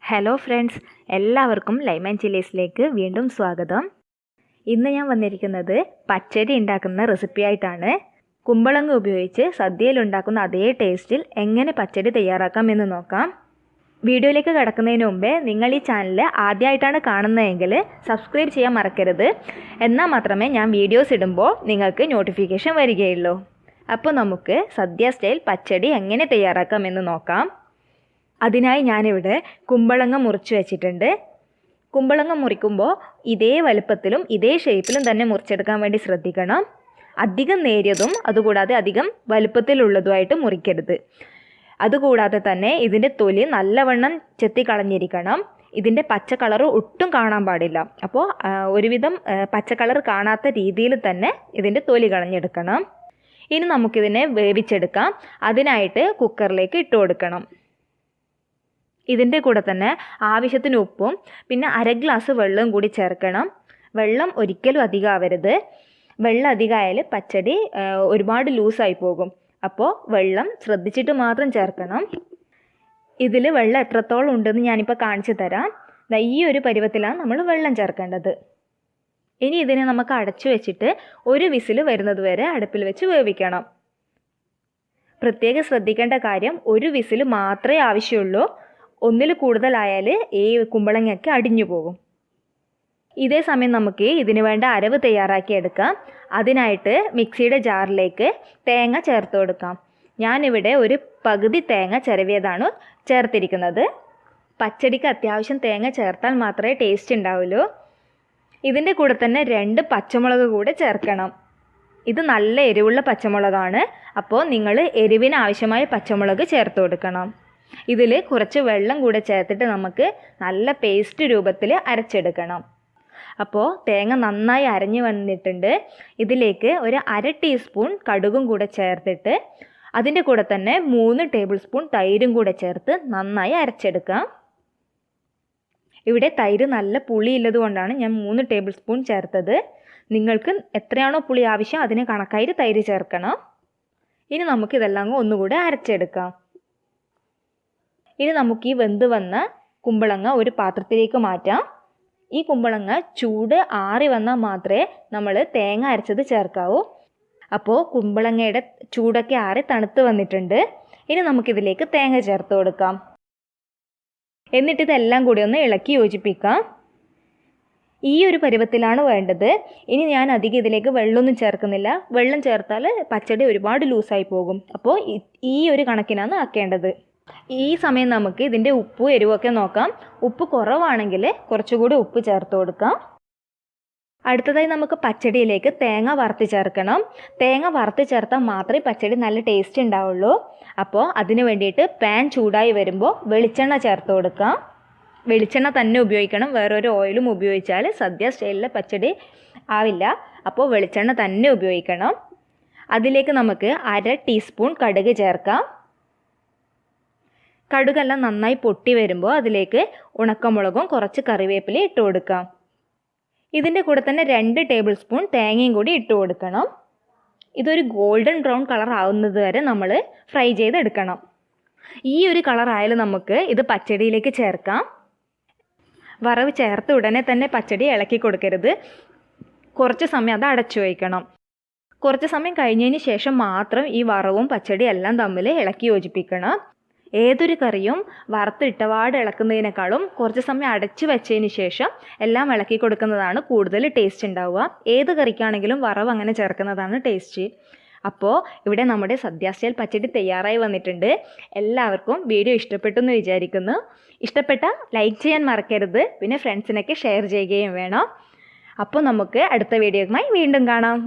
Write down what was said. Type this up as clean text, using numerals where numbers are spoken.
Hello friends, എല്ലാവർക്കും lime and ചില്ലീസിലേക്ക് വീണ്ടും സ്വാഗതം. ഇന്ന് ഞാൻ വന്നിരിക്കുന്നത് പച്ചടി ഉണ്ടാക്കുന്ന റെസിപ്പി ആയിട്ടാണ്. കുമ്പളങ്ങ ഉപയോഗിച്ച് സദ്യയിൽ ഉണ്ടാക്കുന്ന അതേ ടേസ്റ്റിൽ എങ്ങനെ പച്ചടി തയ്യാറാക്കാം എന്ന് നോക്കാം. വീഡിയോയിലേക്ക് കടക്കുന്നതിന് മുമ്പേ നിങ്ങൾ ഈ ചാനൽ ആദ്യമായിട്ടാണ് കാണുന്നതെങ്കിൽ സബ്സ്ക്രൈബ് ചെയ്യാൻ മറക്കരുത്. എന്നാൽ മാത്രമേ ഞാൻ വീഡിയോസ് ഇടുമ്പോൾ നിങ്ങൾക്ക് നോട്ടിഫിക്കേഷൻ വരികയുള്ളൂ. അപ്പോൾ നമുക്ക് സദ്യ സ്റ്റൈൽ പച്ചടി എങ്ങനെ തയ്യാറാക്കാം എന്ന് നോക്കാം. അതിനായി ഞാനിവിടെ കുമ്പളങ്ങ മുറിച്ച് വെച്ചിട്ടുണ്ട്. കുമ്പളങ്ങ മുറിക്കുമ്പോൾ ഇതേ വലുപ്പത്തിലും ഇതേ ഷേപ്പിലും തന്നെ മുറിച്ചെടുക്കാൻ വേണ്ടി ശ്രദ്ധിക്കണം. അധികം നേരിയതും അതുകൂടാതെ അധികം വലുപ്പത്തിലുള്ളതുമായിട്ട് മുറിക്കരുത്. അതുകൂടാതെ തന്നെ ഇതിൻ്റെ തൊലി നല്ലവണ്ണം ചെത്തിക്കളഞ്ഞിരിക്കണം. ഇതിൻ്റെ പച്ച കളർ ഒട്ടും കാണാൻ പാടില്ല. അപ്പോൾ ഒരുവിധം പച്ച കളർ കാണാത്ത രീതിയിൽ തന്നെ ഇതിൻ്റെ തൊലി കളഞ്ഞെടുക്കണം. ഇനി നമുക്കിതിനെ വേവിച്ചെടുക്കാം. അതിനായിട്ട് കുക്കറിലേക്ക് ഇട്ട് കൊടുക്കണം. ഇതിൻ്റെ കൂടെ തന്നെ ആവശ്യത്തിന് ഉപ്പും പിന്നെ 1/2 ഗ്ലാസ് വെള്ളവും കൂടി ചേർക്കണം. വെള്ളം ഒരിക്കലും അധികമാവരുത്. വെള്ളം അധികമായാൽ പച്ചടി ഒരുപാട് ലൂസായി പോകും. അപ്പോൾ വെള്ളം ശ്രദ്ധിച്ചിട്ട് മാത്രം ചേർക്കണം. ഇതിൽ വെള്ളം എത്രത്തോളം ഉണ്ടെന്ന് ഞാനിപ്പോൾ കാണിച്ചു തരാം. ഈ ഒരു പരുവത്തിലാണ് നമ്മൾ വെള്ളം ചേർക്കേണ്ടത്. ഇനി ഇതിനെ നമുക്ക് അടച്ചു വെച്ചിട്ട് ഒരു വിസിൽ വരുന്നത് വരെ അടുപ്പിൽ വെച്ച് വേവിക്കണം. പ്രത്യേകം ശ്രദ്ധിക്കേണ്ട കാര്യം, ഒരു വിസിൽ മാത്രമേ ആവശ്യമുള്ളൂ. ഒന്നിൽ കൂടുതലായാൽ ഈ കുമ്പളങ്ങയൊക്കെ അടിഞ്ഞു പോകും. ഇതേ സമയം നമുക്ക് ഇതിന് വേണ്ട അരവ് തയ്യാറാക്കിയെടുക്കാം. അതിനായിട്ട് മിക്സിയുടെ ജാറിലേക്ക് തേങ്ങ ചേർത്ത് കൊടുക്കാം. ഞാനിവിടെ ഒരു പകുതി തേങ്ങ ചിരവിയതാണ് ചേർത്തിരിക്കുന്നത്. പച്ചടിക്ക് അത്യാവശ്യം തേങ്ങ ചേർത്താൽ മാത്രമേ ടേസ്റ്റ് ഉണ്ടാവുള്ളൂ. ഇതിൻ്റെ കൂടെ തന്നെ 2 പച്ചമുളക് കൂടെ ചേർക്കണം. ഇത് നല്ല എരിവുള്ള പച്ചമുളകാണ്. അപ്പോൾ നിങ്ങൾ എരിവിന് ആവശ്യമായ പച്ചമുളക് ചേർത്ത് കൊടുക്കണം. ഇതിൽ കുറച്ച് വെള്ളം കൂടെ ചേർത്തിട്ട് നമുക്ക് നല്ല പേസ്റ്റ് രൂപത്തിൽ അരച്ചെടുക്കണം. അപ്പോൾ തേങ്ങ നന്നായി അരഞ്ഞു വന്നിട്ടുണ്ട്. ഇതിലേക്ക് ഒരു 1/2 ടീസ്പൂൺ കടുകും കൂടെ ചേർത്തിട്ട് അതിൻ്റെ കൂടെ തന്നെ 3 ടേബിൾ സ്പൂൺ തൈരും കൂടെ ചേർത്ത് നന്നായി അരച്ചെടുക്കാം. ഇവിടെ തൈര് നല്ല പുളിയുള്ളത് കൊണ്ടാണ് ഞാൻ 3 ടേബിൾ സ്പൂൺ ചേർത്തത്. നിങ്ങൾക്ക് എത്രയാണോ പുളി ആവശ്യം അതിന് കണക്കായിട്ട് തൈര് ചേർക്കണം. ഇനി നമുക്കിതെല്ലാം ഒന്നുകൂടെ അരച്ചെടുക്കാം. ഇനി നമുക്ക് ഈ വെന്ത് വന്ന കുമ്പളങ്ങ ഒരു പാത്രത്തിലേക്ക് മാറ്റാം. ഈ കുമ്പളങ്ങ ചൂട് ആറി വന്നാൽ മാത്രമേ നമ്മൾ തേങ്ങ അരച്ചത് ചേർക്കാവൂ. അപ്പോൾ കുമ്പളങ്ങയുടെ ചൂടൊക്കെ ആറി തണുത്ത് വന്നിട്ടുണ്ട്. ഇനി നമുക്കിതിലേക്ക് തേങ്ങ ചേർത്ത് കൊടുക്കാം. എന്നിട്ട് ഇതെല്ലാം കൂടി ഒന്ന് ഇളക്കി യോജിപ്പിക്കാം. ഈ ഒരു പരുവത്തിലാണ് വേണ്ടത്. ഇനി ഞാൻ അധികം ഇതിലേക്ക് വെള്ളമൊന്നും ചേർക്കുന്നില്ല. വെള്ളം ചേർത്താൽ പച്ചടി ഒരുപാട് ലൂസായി പോകും. അപ്പോൾ ഈ ഒരു കണക്കിനാണ് ആക്കേണ്ടത്. ഈ സമയം നമുക്ക് ഇതിൻ്റെ ഉപ്പും എരിവൊക്കെ നോക്കാം. ഉപ്പ് കുറവാണെങ്കിൽ കുറച്ചുകൂടി ഉപ്പ് ചേർത്ത് കൊടുക്കാം. അടുത്തതായി നമുക്ക് പച്ചടിയിലേക്ക് തേങ്ങ വറുത്ത് ചേർക്കണം. തേങ്ങ വറുത്ത് ചേർത്താൽ മാത്രമേ പച്ചടി നല്ല ടേസ്റ്റ് ഉണ്ടാവുള്ളൂ. അപ്പോൾ അതിന് വേണ്ടിയിട്ട് പാൻ ചൂടായി വരുമ്പോൾ വെളിച്ചെണ്ണ ചേർത്ത് കൊടുക്കാം. വെളിച്ചെണ്ണ തന്നെ ഉപയോഗിക്കണം. വേറൊരു ഓയിലും ഉപയോഗിച്ചാൽ സദ്യ സ്റ്റൈലിലെ പച്ചടി ആവില്ല. അപ്പോൾ വെളിച്ചെണ്ണ തന്നെ ഉപയോഗിക്കണം. അതിലേക്ക് നമുക്ക് 1/2 ടീസ്പൂൺ കടുക് ചേർക്കാം. കടുകെല്ലാം നന്നായി പൊട്ടി വരുമ്പോൾ അതിലേക്ക് ഉണക്കമുളകും കുറച്ച് കറിവേപ്പില ഇട്ട് കൊടുക്കാം. ഇതിൻ്റെ കൂടെ തന്നെ 2 ടേബിൾ സ്പൂൺ തേങ്ങയും കൂടി ഇട്ട് കൊടുക്കണം. ഇതൊരു ഗോൾഡൻ ബ്രൗൺ കളർ ആവുന്നത് വരെ നമ്മൾ ഫ്രൈ ചെയ്തെടുക്കണം. ഈ ഒരു കളർ ആയാലും നമുക്ക് ഇത് പച്ചടിയിലേക്ക് ചേർക്കാം. വറവ് ചേർത്ത് ഉടനെ തന്നെ പച്ചടി ഇളക്കി കൊടുക്കരുത്. കുറച്ച് സമയം അത് അടച്ചു വയ്ക്കണം. കുറച്ച് സമയം കഴിഞ്ഞതിന് ശേഷം മാത്രം ഈ വറവും പച്ചടി എല്ലാം തമ്മിൽ ഇളക്കി യോജിപ്പിക്കണം. ഏതൊരു കറിയും വറുത്തിട്ടപാട് ഇളക്കുന്നതിനേക്കാളും കുറച്ച് സമയം അടച്ചു വെച്ചതിന് ശേഷം എല്ലാം ഇളക്കി കൊടുക്കുന്നതാണ് കൂടുതൽ ടേസ്റ്റ് ഉണ്ടാവുക. ഏത് കറിക്കാണെങ്കിലും വറവ് അങ്ങനെ ചേർക്കുന്നതാണ് ടേസ്റ്റ്. അപ്പോൾ ഇവിടെ നമ്മുടെ സദ്യ സ്റ്റൈൽ പച്ചടി തയ്യാറായി വന്നിട്ടുണ്ട്. എല്ലാവർക്കും വീഡിയോ ഇഷ്ടപ്പെട്ടു എന്ന് വിചാരിക്കുന്നു. ഇഷ്ടപ്പെട്ടാൽ ലൈക്ക് ചെയ്യാൻ മറക്കരുത്. പിന്നെ ഫ്രണ്ട്സിനൊക്കെ ഷെയർ ചെയ്യുകയും വേണം. അപ്പോൾ നമുക്ക് അടുത്ത വീഡിയോയുമായി വീണ്ടും കാണാം.